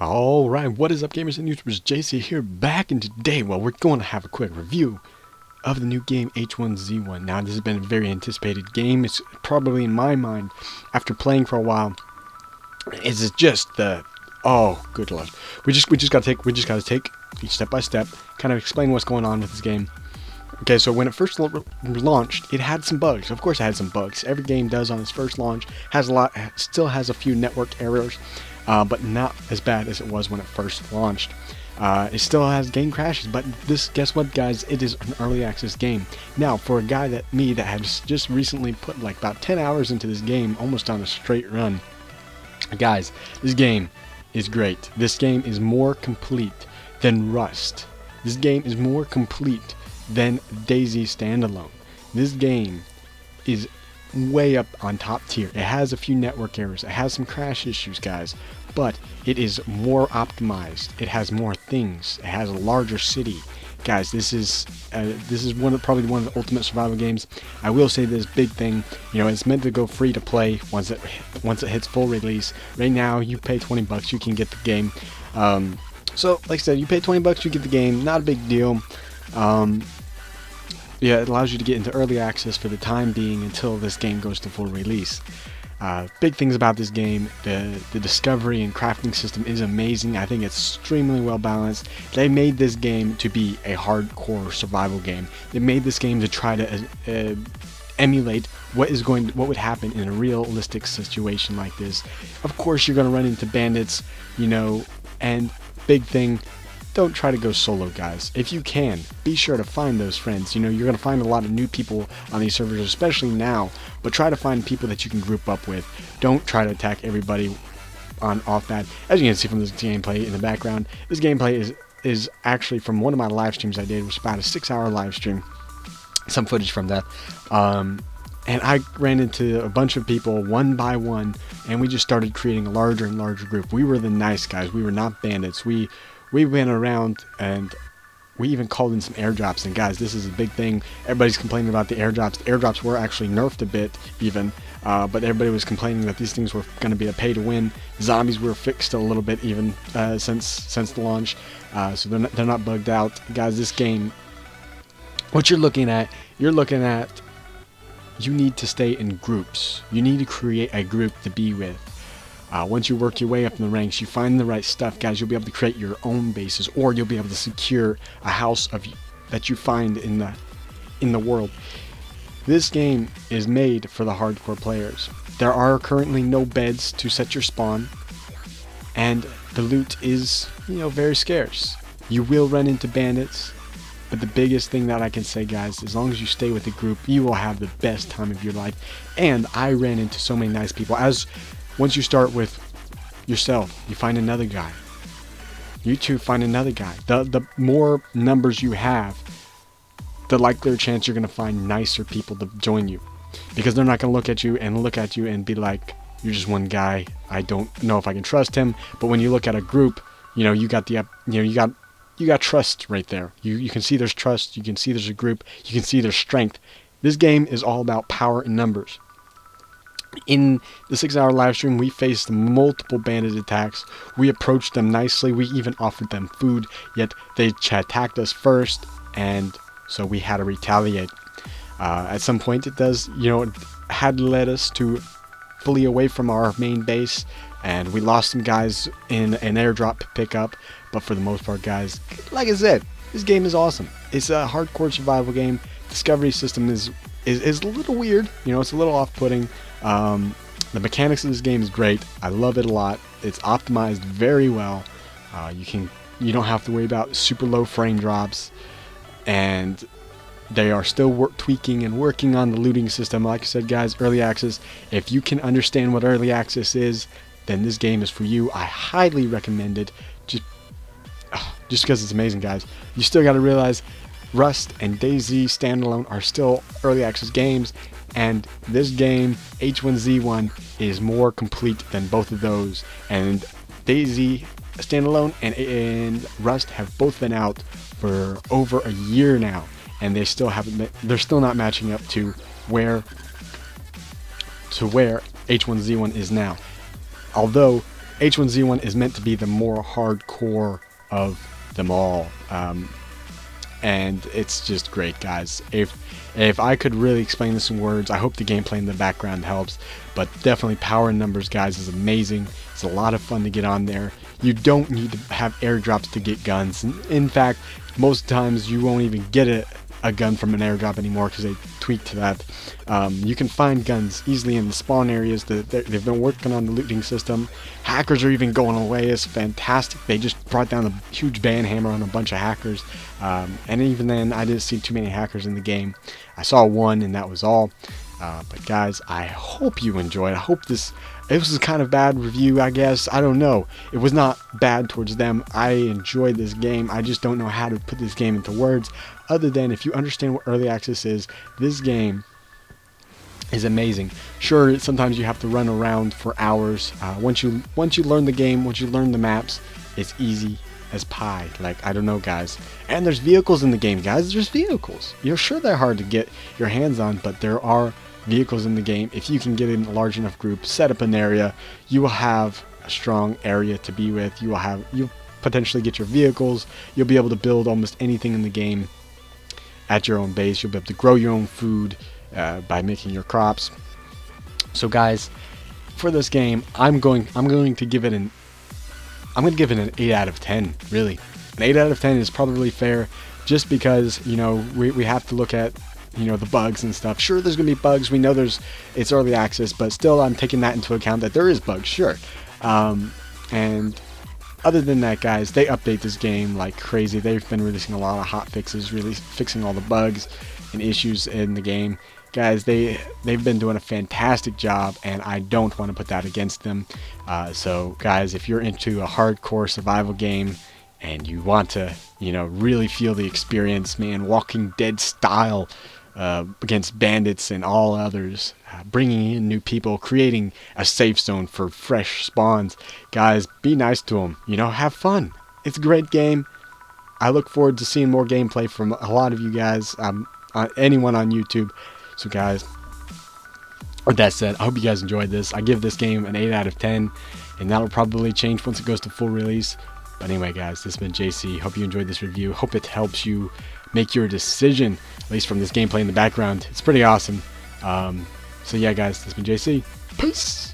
Alright, what is up gamers and YouTubers? JC here back, and today, well, we're going to have a quick review of the new game H1Z1. Now, this has been a very anticipated game. It's probably, in my mind, after playing for a while, is just the, oh, good lord. We just gotta take each step by step, kind of explain what's going on with this game. Okay, so when it first launched, it had some bugs. Of course it had some bugs. Every game does on its first launch. Still has a few network errors, but not as bad as it was when it first launched. It still has game crashes, but guess what, guys? It is an early access game. Now, for a guy that has just recently put like about 10 hours into this game, almost on a straight run, guys, this game is great. This game is more complete than Rust. This game is more complete than DAYZ Standalone. This game is way up on top tier. It has a few network errors. It has some crash issues, guys, but it is more optimized. It has more things. It has a larger city. Guys, this is probably one of the ultimate survival games. I will say this big thing, it's meant to go free to play once it hits full release. Right now, you pay 20 bucks, you can get the game. So, like I said, you pay 20 bucks, you get the game. Not a big deal. Yeah, it allows you to get into early access for the time being until this game goes to full release. Big things about this game: the discovery and crafting system is amazing. I think it's extremely well balanced. They made this game to be a hardcore survival game. They made this game to try to emulate what would happen in a realistic situation like this. Of course, you're going to run into bandits, and big thing, don't try to go solo, guys. If you can, be sure to find those friends. You're going to find a lot of new people on these servers, especially now, but try to find people that you can group up with. Don't try to attack everybody off bat. As you can see from this gameplay in the background, this gameplay is actually from one of my live streams I did. It was about a 6-hour live stream. Some footage from that. And I ran into a bunch of people one by one, and we just started creating a larger and larger group. We were the nice guys. We were not bandits. We went around and we even called in some airdrops. And guys, this is a big thing. Everybody's complaining about the airdrops. The airdrops were actually nerfed a bit even, but everybody was complaining that these things were going to be a pay to win. Zombies were fixed a little bit even since the launch, so they're not bugged out. Guys, this game, what you're looking at, you need to stay in groups. You need to create a group to be with. Once you work your way up in the ranks, you find the right stuff, guys, you'll be able to create your own bases, or you'll be able to secure a house that you find in the world. This game is made for the hardcore players. There are currently no beds to set your spawn, and the loot is, very scarce. You will run into bandits, but the biggest thing that I can say, guys, as long as you stay with the group, you will have the best time of your life. And I ran into so many nice people. Once you start with yourself, you find another guy. You two find another guy. The more numbers you have, the likelier chance you're going to find nicer people to join you. Because they're not going to look at you and be like, you're just one guy. I don't know if I can trust him. But when you look at a group, you got you got trust right there. You can see there's trust. You can see there's a group. You can see there's strength. This game is all about power and numbers. In the 6-hour live stream, we faced multiple bandit attacks. We approached them nicely. We even offered them food, yet they attacked us first, and so we had to retaliate. At some point, it had led us to fully away from our main base, and we lost some guys in an airdrop pickup. But for the most part, guys, like I said, this game is awesome. It's a hardcore survival game. Discovery system is a little weird. It's a little off-putting. The mechanics of this game is great. I love it a lot. It's optimized very well. You don't have to worry about super low frame drops, and they are still tweaking and working on the looting system. Like I said, guys, early access. If you can understand what early access is, then this game is for you. I highly recommend it. Just because it's amazing, guys. You still got to realize Rust and DAYZ Standalone are still early access games, and this game, H1Z1, is more complete than both of those. And DAYZ Standalone and Rust have both been out for over a year now, and they're still not matching up to where H1Z1 is now. Although H1Z1 is meant to be the more hardcore of them all. And it's just great, guys. If I could really explain this in words, I hope the gameplay in the background helps, but definitely Power in Numbers, guys, is amazing. It's a lot of fun to get on there. You don't need to have airdrops to get guns. In fact, most times you won't even get a gun from an airdrop anymore because they tweaked that. You can find guns easily in the spawn areas. They've been working on the looting system. Hackers are even going away. It's fantastic. They just brought down a huge ban hammer on a bunch of hackers. And even then, I didn't see too many hackers in the game. I saw one, and that was all. But guys, I hope you enjoyed. I hope this was a kind of bad review, I guess. I don't know. It was not bad towards them. I enjoyed this game. I just don't know how to put this game into words, other than if you understand what early access is, this game is amazing. Sure, sometimes you have to run around for hours. Once you learn the game, once you learn the maps, it's easy as pie. Like, I don't know, guys. And there's vehicles in the game, guys. There's vehicles. You're sure they're hard to get your hands on, but there are vehicles in the game. If you can get in a large enough group, set up an area, you will have a strong area to be with. You'll potentially get your vehicles. You'll be able to build almost anything in the game at your own base. You'll be able to grow your own food by making your crops. So guys, for this game, I'm going to give it an 8 out of 10. Really, an 8 out of 10 is probably fair, just because, you know, we have to look at, you know, the bugs and stuff. Sure, there's gonna be bugs. We know it's early access, but still, I'm taking that into account that there is bugs. Sure, and other than that, guys, they update this game like crazy. They've been releasing a lot of hot fixes, really fixing all the bugs and issues in the game. Guys, they've been doing a fantastic job, and I don't want to put that against them. So guys, if you're into a hardcore survival game and you want to, you know, really feel the experience, man, Walking Dead style, against bandits and all others, bringing in new people, creating a safe zone for fresh spawns, guys, be nice to them, you know, have fun. It's a great game. I look forward to seeing more gameplay from a lot of you guys, anyone on YouTube. So guys, with that said, I hope you guys enjoyed this. I give this game an 8 out of 10, and that'll probably change once it goes to full release. But anyway, guys, this has been JC. Hope you enjoyed this review. Hope it helps you make your decision, at least from this gameplay in the background. It's pretty awesome. So yeah, guys, this has been JC. Peace!